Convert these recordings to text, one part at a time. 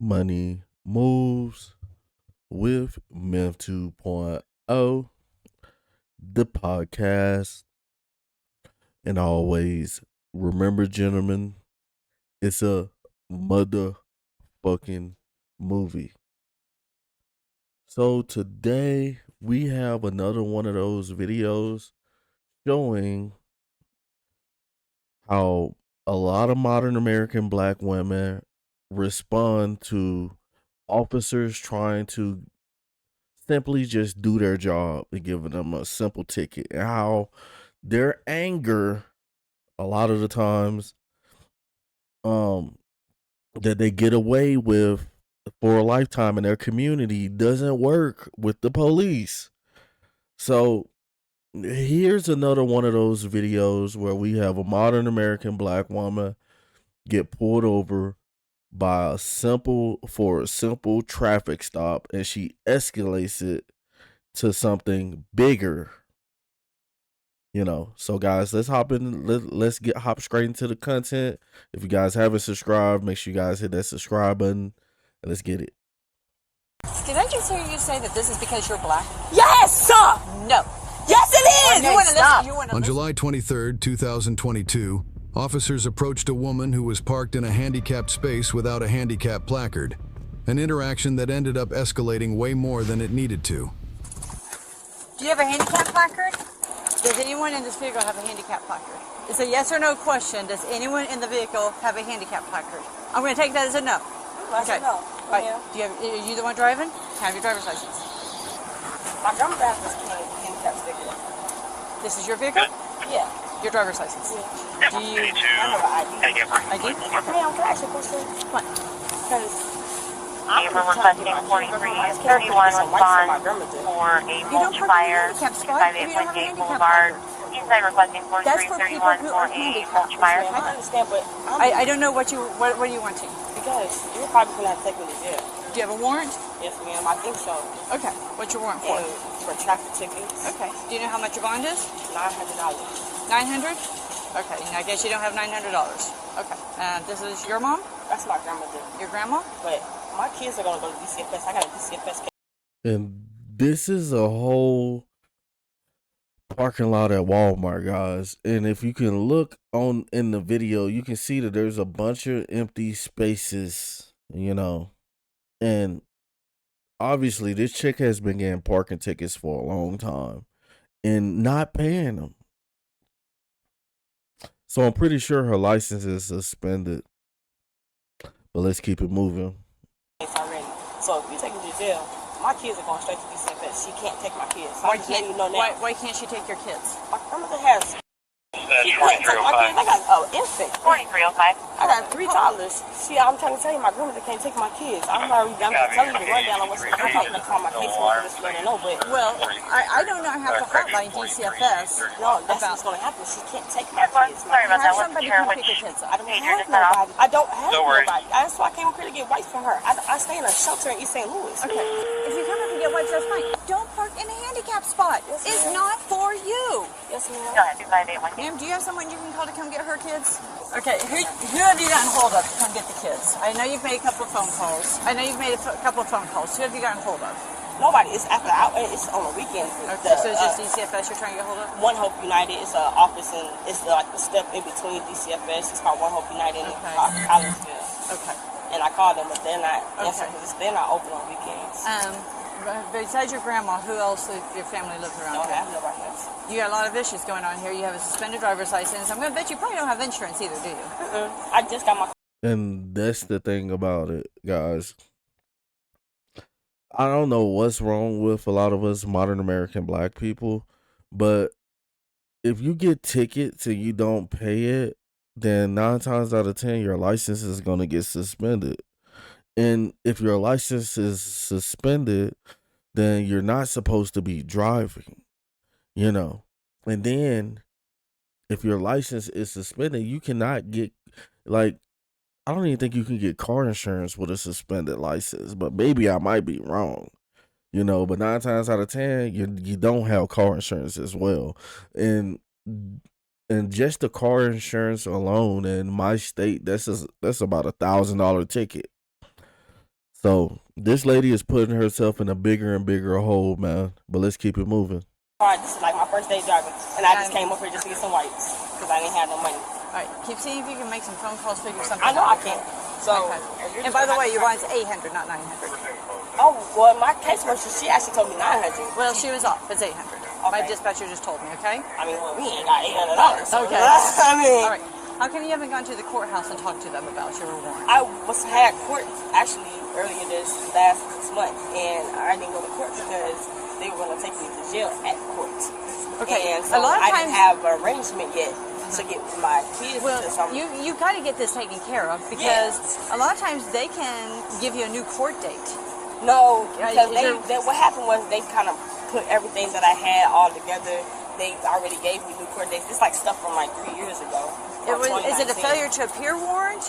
Money moves with Myth 2.0, the podcast. And always remember, gentlemen, it's a motherfucking movie. So today we have another one of those videos showing how a lot of modern American black women respond to officers trying to simply just do their job and giving them a simple ticket, and how their anger a lot of the times um that they get away with for a lifetime in their community doesn't work with the police. So here's another one of those videos where we have a modern American black woman get pulled over by a simple traffic stop, and she escalates it to something bigger. So guys, let's hop in. Let's get hop straight into the content. If you guys haven't subscribed, make sure you guys hit that subscribe button, and let's get it. Did I just hear you say that this is because you're black? Yes! No. Yes, it is! You want to Stop. listen? On July 23rd, 2022, officers approached a woman who was parked in a handicapped space without a handicap placard, an interaction that ended up escalating way more than it needed to. Do you have a handicap placard? Does anyone in this vehicle have a handicap placard? It's a yes or no question. Does anyone in the vehicle have a handicap placard? I'm going to take that as a no. I said no. Right. Yeah. Are you the one driving? Have your driver's license. My grandma has this handicap sticker. This is your vehicle? Yeah. Your driver's license. Yeah. Do you? I have an ID. ID? Ma'am, can I ask you a question? What? Because We're requesting 4331 response for a mulch fire, 58.8 Boulevard. Inside requesting That's for people 4331 who for are a handicapped. mulch fire. I understand, but I don't know what are you wanting? because you're probably going to have to take me to jail. Do you have a warrant? Yes, ma'am. I think so. Okay. What's your warrant for? And for traffic tickets, Okay. Do you know how much your bond is? $900. 900. Okay. And I guess you don't have $900. Okay. This is your mom? That's my grandmother. Your grandma? But my kids are going to go to DCFS. I got a DCFS case. And this is a whole parking lot at Walmart, guys. And if you can look on in the video, you can see that there's a bunch of empty spaces, and obviously this chick has been getting parking tickets for a long time and not paying them. So I'm pretty sure her license is suspended. But let's keep it moving. Already. So if you take me to jail, my kids are going straight to DCFS. She can't take my kids. So Why I'm just letting can't, you know now. why can't she take your kids? My grandmother has. She can't take my kids. I got an infant. 4305. I got 3 toddlers. I'm trying to tell you, my grandmother can't take my kids. I'm telling you the rundown on what's going on. I'm going to call my case and just let her know. But Well, I don't know. I have to hotline DCFS. no, that's what's going to happen. She can't take my kids. Sorry about Have that. Wasn't somebody sure come which pick your kids up. I don't pager have to set off. nobody. I don't have No worries. nobody. That's why I came up here to get wipes from her. I stay in a shelter in East St. Louis. Okay. If you come up and get wipes, that's fine. Don't park in a handicap spot. Yes, It's ma'am. not for you. Yes, ma'am. Go ahead, 25812. Ma'am, do you have someone you can call to come get her kids? Okay, who have you gotten hold of to come get the kids? I know you've made a couple of phone calls. Couple of phone calls. Who have you gotten hold of? Nobody. It's after it's on the weekend. Okay, so it's just DCFS you're trying to get hold of? One Hope United. It's an office and it's like the step in between DCFS. It's called One Hope United in Okay. Collinsville. Okay. And I called them, but they're not answering Okay. because they're not open on weekends. Besides your grandma, who else in your family lives around Don't here? have nobody else. You got a lot of issues going on here. You have a suspended driver's license. I'm going to bet you probably don't have insurance either, do you? I just got my. And that's the thing about it, guys. I don't know what's wrong with a lot of us modern American black people, but if you get tickets and you don't pay it, then 9 times out of 10 your license is going to get suspended. And if your license is suspended, then you're not supposed to be driving, And then if your license is suspended, you cannot get, I don't even think you can get car insurance with a suspended license, but maybe I might be wrong, but 9 times out of 10, you don't have car insurance as well. And just the car insurance alone in my state, that's about $1,000 ticket. So this lady is putting herself in a bigger and bigger hole, man. But let's keep it moving. Alright, this is like my first day driving, and I just came up here just to get some whites because I didn't have no money. All right, keep seeing if you can make some phone calls, figure something I know out. I can. So, Okay. And by the way, your line's 800, not 900. oh well, my caseworker, she actually told me 900. Well, she was off. It's 800. My dispatcher just told me. Okay. I mean, well, we ain't got $800. So Okay. I mean, All right. How come you haven't gone to the courthouse and talked to them about your warrant? I had court actually earlier this last month, and I didn't go to court because they were going to take me to jail at court. Okay. And so a lot of I times, didn't have an arrangement yet to get my kids well, to something. you got to get this taken care of because a lot of times they can give you a new court date. No, because Yeah, what happened was they kind of put everything that I had all together. They already gave me new court dates. It's like stuff from like 3 years ago. Is it a failure to appear warrant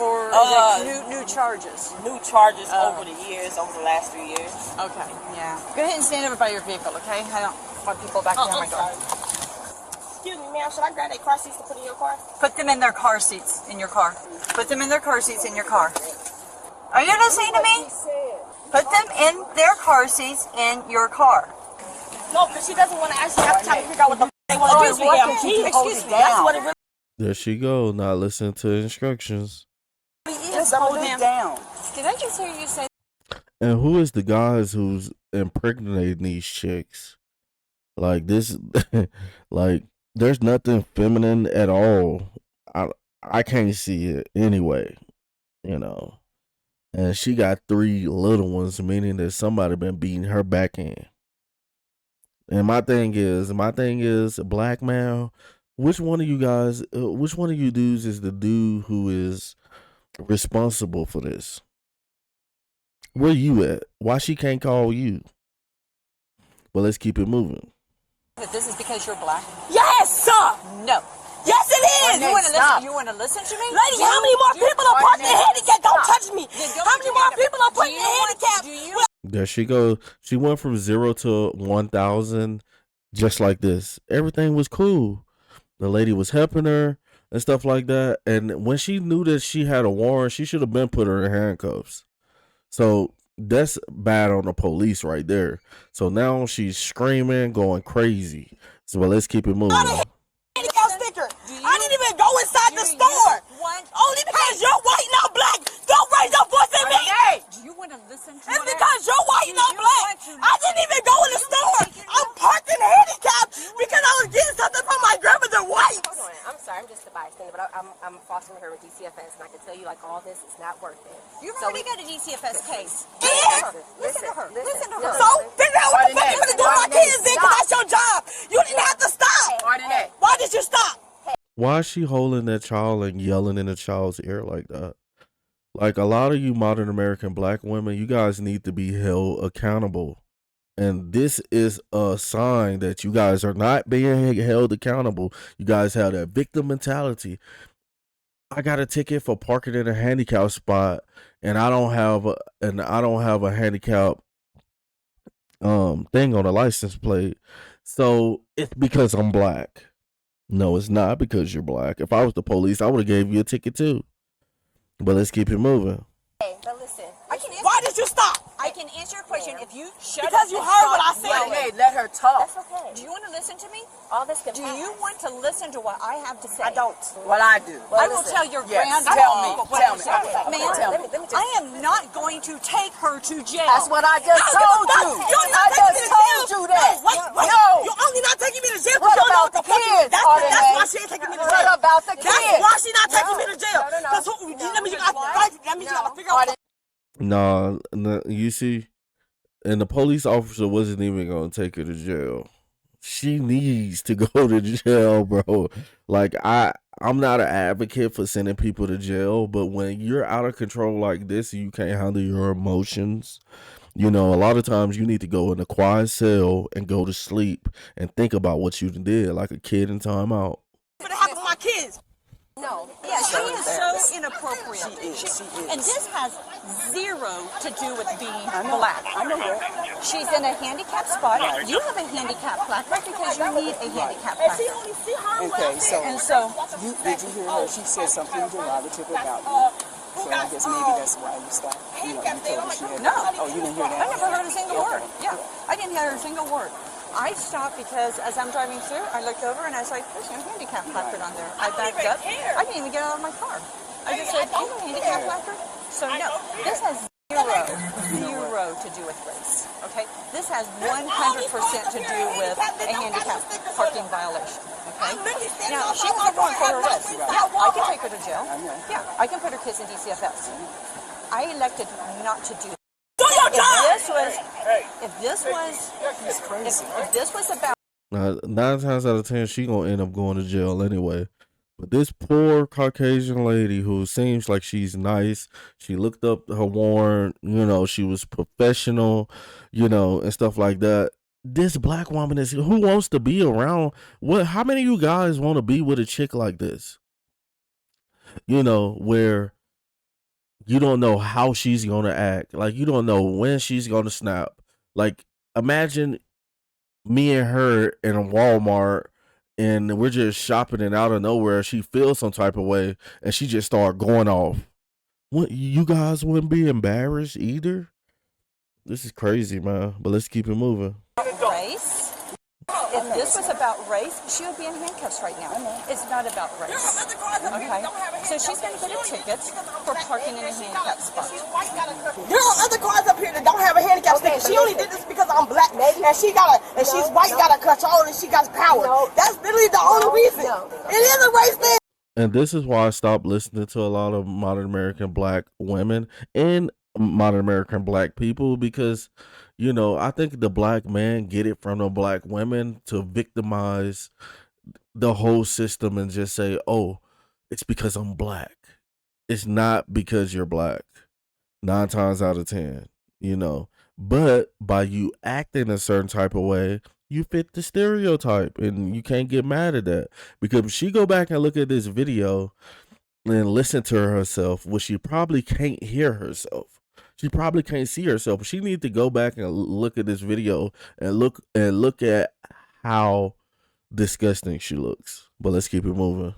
or is it new charges? New charges over the years, over the last 3 years. Okay, yeah. Go ahead and stand over by your vehicle, okay? I don't want people back behind my door. Excuse me, ma'am. Should I grab that car seats to put in your car? Put them in their car seats in your car. Put them in their car seats in your car. Are you listening to me? Put them in their car seats in your car. No, because she doesn't want to actually have time to figure out what the they want to do with damn kids. Excuse me. That's what it really There she go, not listening to instructions. Just hold him down. Did I just hear you say? And who is the guys who's impregnating these chicks? Like this, like there's nothing feminine at all. I can't see it anyway, you know. And she got 3 little ones, meaning that somebody been beating her back in. And my thing is, black man, which one of you guys, which one of you dudes is the dude who is responsible for this? Where you at? Why she can't call you? Well, let's keep it moving. That this is because you're black? Yes, sir. No. Yes, it is. You want to listen to me? Lady, how many more people are parked in handicap? Don't touch me. How many more people are put in handicap? There she goes. She went from 0 to 1,000 just like this. Everything was cool. The lady was helping her and stuff like that. And when she knew that she had a warrant, she should have been put her in handcuffs. So that's bad on the police right there. So now she's screaming, going crazy. So let's keep it moving. Handicap sticker. I didn't even go inside the store. Only because you're white, not black. Don't raise your voice at me. Do you want to listen to It's because you're white, not black. I didn't even go in the store. I'm parked in handicap because I was getting something from my grandmother white. Hold on. I'm sorry. I'm just a bystander, but I'm fostering her with DCFS, and I can tell you, like, all this is not worth it. You've already got a DCFS case. Listen to her. Listen to her. So figure out what the fuck you're gonna do with my kids then, because that's your job. You didn't have to stop. Why did you stop? Why is she holding that child and yelling in the child's ear like that? Like, a lot of you modern American black women, you guys need to be held accountable. And this is a sign that you guys are not being held accountable. You guys have that victim mentality. I got a ticket for parking in a handicap spot, and I don't have a handicap thing on a license plate. So it's because I'm black. No, it's not because you're black. If I was the police, I would have gave you a ticket too. But let's keep it moving. Hey, but listen. Why did you stop? I can answer your question if you shut up. Because you heard what I said. Let her talk. That's okay. Do you want to listen to me? All this can Do pass. you want to listen to what I have to say? I don't. What I do. I will tell your Yes, grandma. tell me, what tell I me. said. Okay, Ma'am, tell me. Let me just- I am not going to take her to jail. That's what I just told you. You're I not taking me just to jail. told you that. No, wait. No. You're only not taking me to jail What because you don't know about what the the fuck you kids, That's why Ardenay? she ain't taking me to What jail. about the That's kids? why she not taking me to jail. No. Because that means you got to fight. That means you got to figure out what No, you see, and the police officer wasn't even gonna take her to jail. She needs to go to jail, bro. Like, I'm not an advocate for sending people to jail, but when you're out of control like this, you can't handle your emotions. You know, a lot of times you need to go in a quiet cell and go to sleep and think about what you did, like a kid in timeout. happened to my kids. No. Yeah, she is so inappropriate. She is. And this has zero to do with being black. I know that. She's in a handicapped spot. You have a handicap placard because you need a handicap And she placard. only see her. Okay, so And so, did you hear her? She said something derogatory about me. So I guess maybe that's why you stopped. You know, you told her she had. No. Oh, you didn't hear that? I never heard a single word. Yeah, I didn't hear a single word. I stopped because as I'm driving through, I looked over and I was like, there's no handicap placard on there. I backed up. I didn't even get out of my car. I just said, do you have a handicap placard? So no, this has zero to do with race. Okay? This has 100% to do with a handicap parking violation. Okay? Now, she has a warrant for her arrest. Yeah, I can take her to jail. Yeah, I can put her kids in DCFS. I elected not to do that. If this was about Now, 9 times out of 10, she gonna end up going to jail anyway. But this poor Caucasian lady who seems like she's nice, she looked up her warrant, she was professional, and stuff like that. This black woman is who wants to be around. How many of you guys want to be with a chick like this? Where you don't know how she's gonna act. Like, you don't know when she's gonna snap. Like, imagine me and her in a Walmart and we're just shopping, and out of nowhere she feels some type of way and she just start going off. What, you guys wouldn't be embarrassed either? This is crazy, man. But let's keep it moving. race. If this was about race, she would be in handcuffs right now. It's not about race. Okay? So she's going to get a ticket for parking in a handicap spot. There are other cars up here that don't have a handicap sticker. She only did this because I'm black, and she's white, got a control, and she got power. That's literally the only reason. It is a race thing. And this is why I stopped listening to a lot of modern American black women and modern American black people, because I think the black man get it from the black women to victimize the whole system and just say, oh, it's because I'm black. It's not because you're black. 9 times out of 10, but by you acting a certain type of way, you fit the stereotype, and you can't get mad at that. Because if she go back and look at this video and listen to herself, well, she probably can't hear herself. She probably can't see herself. She needs to go back and look at this video and look at how disgusting she looks. But let's keep it moving.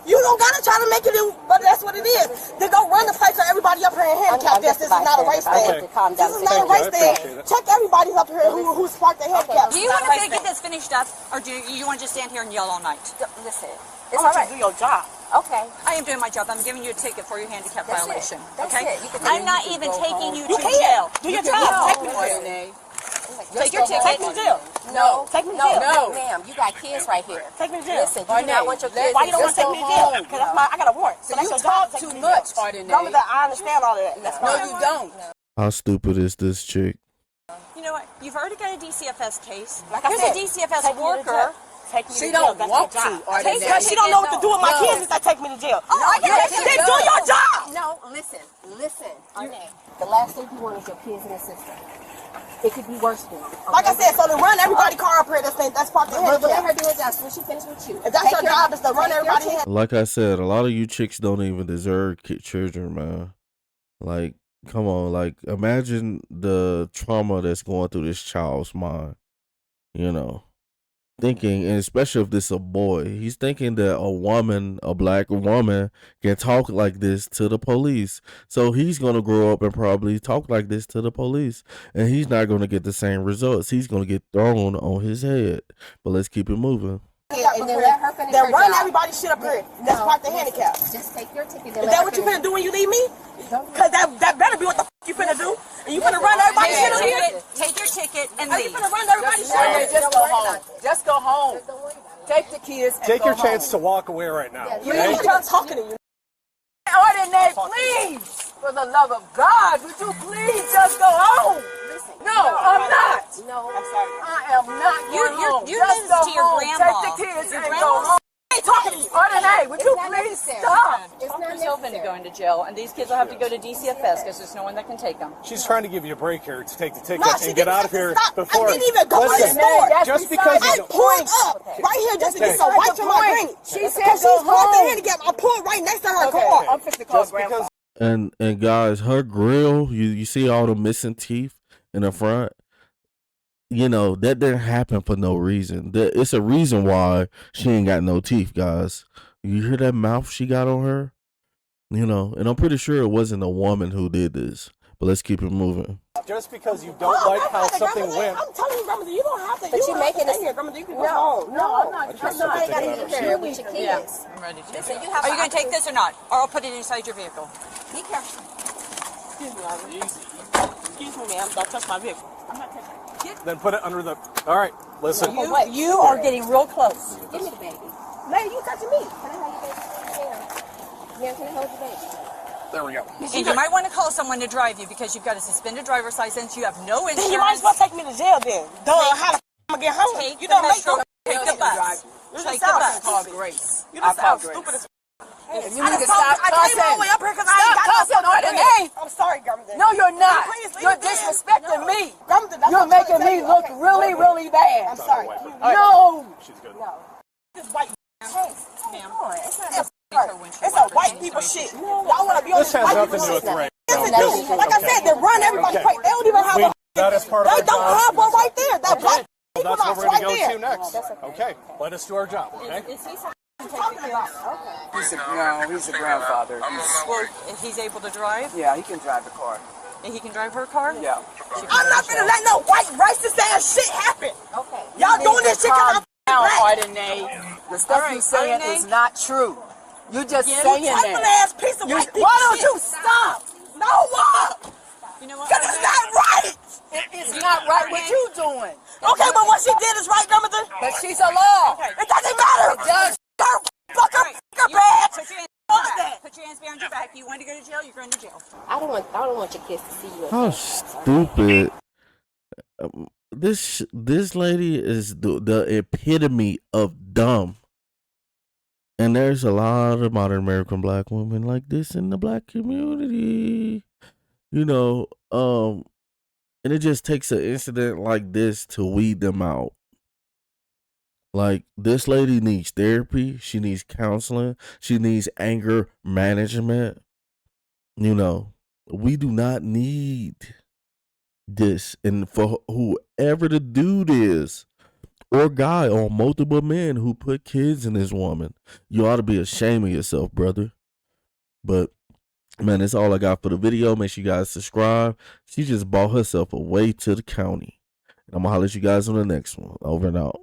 You don't gotta try to make it, but that's what it is. They go run the place for everybody up here in handicap. This is not a race thing. This is not a race thing. Check everybody up here who's parked their handicap. Do you want to get this finished up, or do you want to just stand here and yell all night? Listen, I want you to do your job. okay. I am doing my job. I'm giving you a ticket for your handicap That's violation. it. That's Okay? it. You can- I'm not you can even go taking home. you to jail. Do your job. Take me to jail. Take your ticket. Take me to jail. No, Take me to jail. no, ma'am. You got kids right here. Take me to jail. Listen, you do not want your kids. Why you don't want to take me to jail? home. Because I got a warrant. So that's your job. Too much. I understand all of that. That's No, fine. you don't. How stupid is this chick? You know what? You've already got a DCFS case. Like I Here's said, a DCFS take me to worker. jail. Take me She to jail. don't That's want your job. to, Ardenay. Because she don't know what to do with my No. kids if they take me to jail. Oh, I get it. Then do your job. No, listen. The last thing you want is your kids in the system. It could be worse than that. Like I said, so to run everybody car up here that's parked in But let her handicap. do her job. So when she finishes with you, If that's your job, is to run everybody in. Like I said, a lot of you chicks don't even deserve children, man. Like, come on, like, imagine the trauma that's going through this child's mind. Thinking, and especially if this is a boy, he's thinking that a black woman, can talk like this to the police. So he's gonna grow up and probably talk like this to the police, and he's not gonna get the same results. He's gonna get thrown on his head. But let's keep it moving. and then let her finish Then her run job. everybody shit up here that's parked in handicap. Just take your ticket. Is that what you finna do when you leave me? Because that better be what the you finna do. And you finna run everybody shit up here? Take your ticket and Are you leave. finna run everybody shit up here? Just go home. Just go home. Take the kids and Take go your home. chance to walk away right now. You ain't even talking to you. Ardenay, please, for the love of God, would you please just go home? No, I'm not. No. I am not going home. You Just listen go to your home. grandma. Take the kids Your and grandma's- go home. I ain't talking to you. Ardenay, would you It's not please necessary. stop? It's not Yourself into necessary. going to jail, and these kids will have to go to DCFS because there's no one that can take them. She's trying to give you a break here to take the ticket No, she and get didn't out of have to here stop. before. I didn't even go to the Listen, store. That's just beside because the I you pulled up right here just to get some wipes from my granny. She said Because go she's parked in home. handicap. I pulled right next to her Okay, car. I'm fixing to call just grandpa. because And guys, her grill, you see all the missing teeth in the front. That didn't happen for no reason. It's a reason why she ain't got no teeth, guys. You hear that mouth she got on her? You know, and I'm pretty sure it wasn't a woman who did this. But let's keep it moving. Just because you don't like how something went. I'm telling you, grandmother, you don't have to. But you making it here, grandmother. You can go home. No, I'm not. Somebody got to be there with your kids. I'm ready to. Listen, Are you going to take this or not? Or I'll put it inside your vehicle. Be careful. Excuse me, Ivy. Excuse me, ma'am. Don't touch my vehicle. I'm not touching it. Then put it under the. All right, listen. You are getting real close. Give me the baby. Lady, you touching me. Can I hold your baby? Yeah, can I hold your baby? There we go. And you might want to call someone to drive you because you've got a suspended driver's license. You have no insurance. Then you might as well take me to jail then. Duh, how the f*** I'm gonna get home? Take You the don't make metro. Take the bus. Take the bus. Call Grace. You just sound stupid as And you need to stop I came all the way cussing. up here because I ain't got no Stop cussing, fucking Ardenay. I'm sorry, grandmother. No, you're not. Please leave You're me, man. disrespecting me. Grandmother, that's You're what I'm trying making to tell me you. look Okay. really, really bad. I'm sorry. No. She's good. This white. Ma'am. It's a white people shit. Y'all want to be on This has white nothing people to do with shit. race. Yes, it do. Like I said, they run everybody Okay. crazy. They don't even have We- a. that is part of They our don't job. have one right there. That Okay. black Well, people that's what box we're going right to go there. to next. Okay, let us do our job, okay? Is he Talking about. He's a grandfather. well, if he's able to drive? Yeah, he can drive the car. And he can drive her car? Yeah. I'm not gonna let no white racist ass shit happen. Okay. Y'all doing this shit because I'm Now, black. Ardenay, the stuff right, you're saying Ardenay. is not true. You're just Again, saying Trifling that. ass piece of white people Why don't shit. you stop? No, what? You know what? Because it's not right. It's not right what you doing. Okay, but what she did is right, grandmother. But she's a law. It doesn't matter. It does. Fuck her, Right. fuck her, You bad. Put your hands Fuck behind your that. back. Put your hands behind your back. You want to go to jail? You're going to jail. I don't want your kids to see you. How stupid. This lady is the epitome of dumb. And there's a lot of modern American black women like this in the black community. You know, and it just takes an incident like this to weed them out. Like, this lady needs therapy. She needs counseling. She needs anger management. You know, we do not need this. And for whoever the dude is or guy or multiple men who put kids in this woman, you ought to be ashamed of yourself, brother. But, man, that's all I got for the video. Make sure you guys subscribe. She just bought herself away to the county. And I'm going to holler at you guys on the next one. Over and out.